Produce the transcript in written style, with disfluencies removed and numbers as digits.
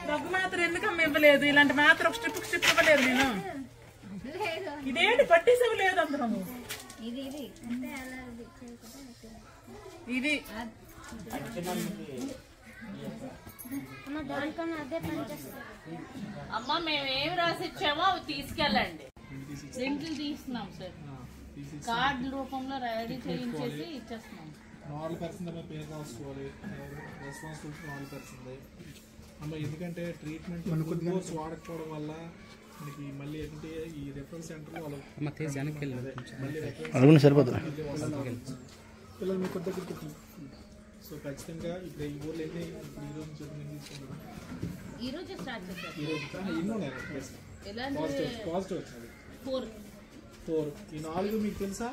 దగ్గు మాత్రం ఎందుకమ్మ ఇవ్వలేదు? ఇలాంటి మాత్రం ఒక స్ట్రిప్ ఇవ్వలేదు నేను. ఇదేంటి పట్టేసేవి లేదు అందరము. ఇది అమ్మ మేమేమి రాసిచ్చామో అవి తీసుకెళ్ళండి. ప్రింట్లు తీస్తున్నాం సార్, కార్డు రూపంలో రెడీ చేయించేసి ఇచ్చేస్తున్నాం. 4% పేరు రాసుకోవాలి, రెస్పాన్సిబిలిటీ 4%. అమ్మ ఎందుకంటే ట్రీట్మెంట్ కోర్స్ వాడకపోవడం వల్ల మనకి మళ్ళీ ఏంటంటే ఈ రెఫరల్ సెంటర్ వాళ్ళు సరిపోతుంది పిల్లలు మీ కొత్త దగ్గరికి. సో ఖచ్చితంగా ఇప్పుడు ఈ ఊర్లో ఎన్ని ఈ రోజు స్టార్ట్ చేశారు. ఎన్నో పాజిటివ్ వచ్చినది 4. ఈ 4 మీకు తెలుసా?